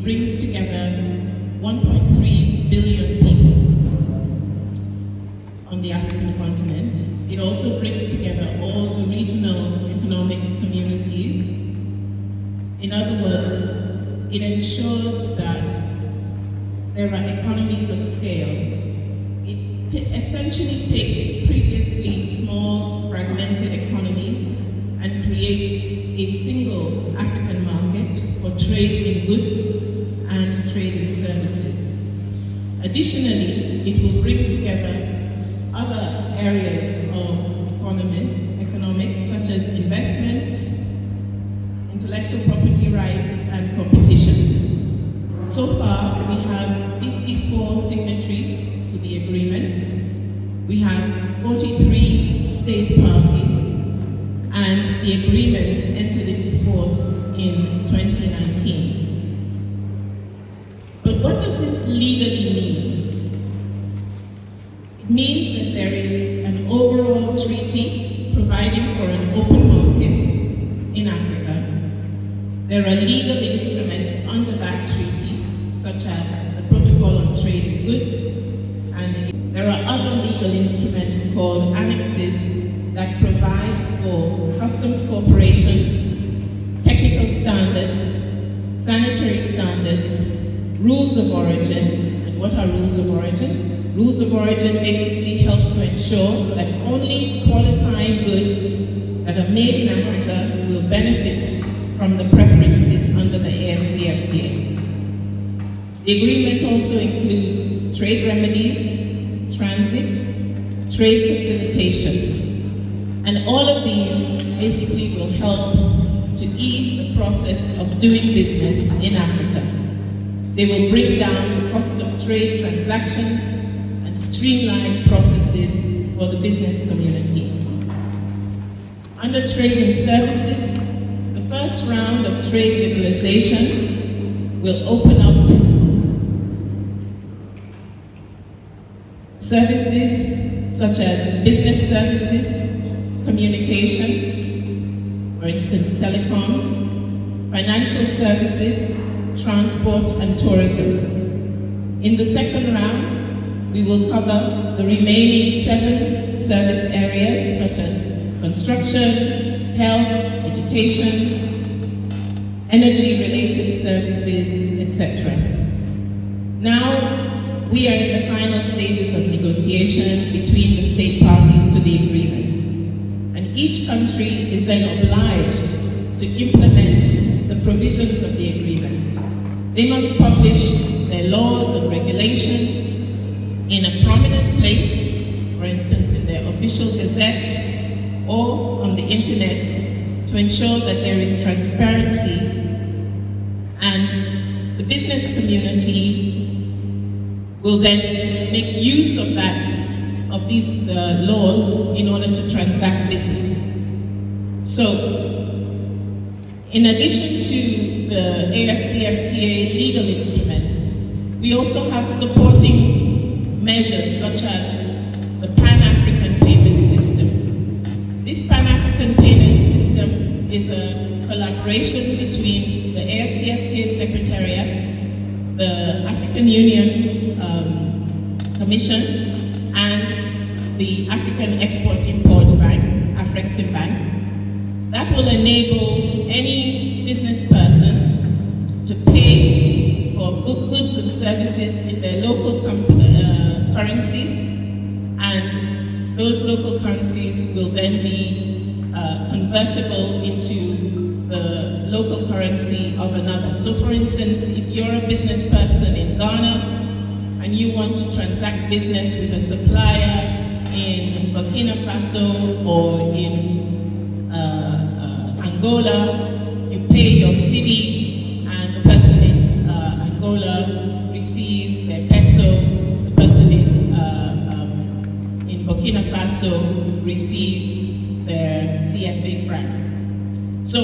brings together 1.3 billion people on the African continent. It also brings together all the regional economic communities. In other words, it ensures that there are economies of scale. It essentially takes previously small, fragmented economies and creates a single African market for trade in goods and trade in services. Additionally, it will bring together other areas of economics, such as investment, intellectual property rights, and competition. So far, we have 54 signatories to the agreement. We have 43 state parties, and the agreement entered into force in 2019. But what does this legally mean? It means that there is an overall treaty providing for an open market in Africa. There are legal instruments under that treaty, such as the Protocol on Trade in Goods, and there are other legal instruments called annexes that provide for customs cooperation, technical standards, sanitary standards, rules of origin. And what are rules of origin? Rules of origin basically help to ensure that only qualifying goods that are made in Africa will benefit from the preferences under the AfCFTA. The agreement also includes trade remedies, transit, trade facilitation. And all of these basically will help to ease the process of doing business in Africa. They will bring down the cost of trade transactions and streamline processes for the business community. Under trade and services, the first round of trade liberalization will open up services such as business services, communication, for instance, telecoms, financial services, transport, and tourism. In the second round, we will cover the remaining 7 service areas such as construction, health, education, energy-related services, etc. Now, we are in the final stages of negotiation between the state parties to the agreement. And each country is then obliged to implement the provisions of the agreement. They must publish their laws and regulation in a prominent place, for instance, in their official gazette or on the internet, to ensure that there is transparency, and the business community will then make use of these laws in order to transact business. So, in addition to the AfCFTA legal instruments, we also have supporting measures such as the Pan-African Payment System. This Pan-African Payment System is a collaboration between the AfCFTA Secretariat, the African Union Commission, and the African Export-Import Bank, AfrEximBank. That will enable any business person to pay for goods and services in their local currencies, and those local currencies will then be convertible into the local currency of another. So for instance, if you're a business person in Ghana and you want to transact business with a supplier in Burkina Faso or in Angola, you pay your cedi, and the person in Angola receives their peso, the person in Burkina Faso receives their CFA franc. So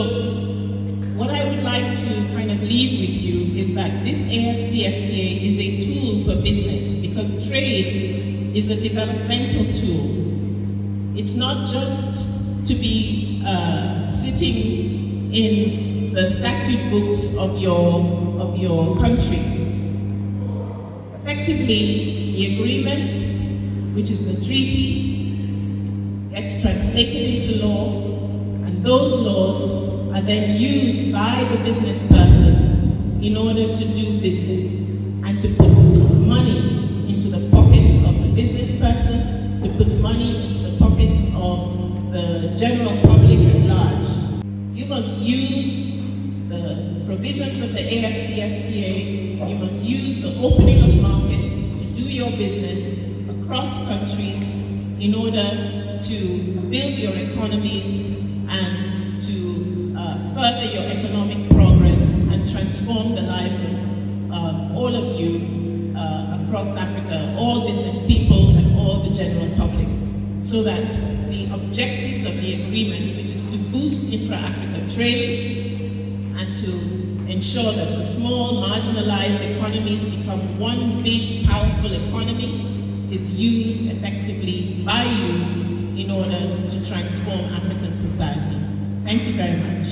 what I would like to kind of leave with you is that this AfCFTA is a tool for business, because trade is a developmental tool. It's not just to be sitting in the statute books of your country. Effectively, the agreement, which is the treaty, gets translated into law, and those laws are then used by the business persons in order to do business and to put money into the pockets of the business person, to put money into the pockets of the general public at large. You must use the provisions of the AfCFTA, you must use the opening of markets to do your business across countries in order to build your economies and to further your economic progress and transform the lives of all of you across Africa, all business people and all the general public, so that the objectives of the agreement, which is to boost intra-Africa trade and to ensure that the small marginalized economies become one big powerful economy, is used effectively by you in order to transform African society. Thank you very much.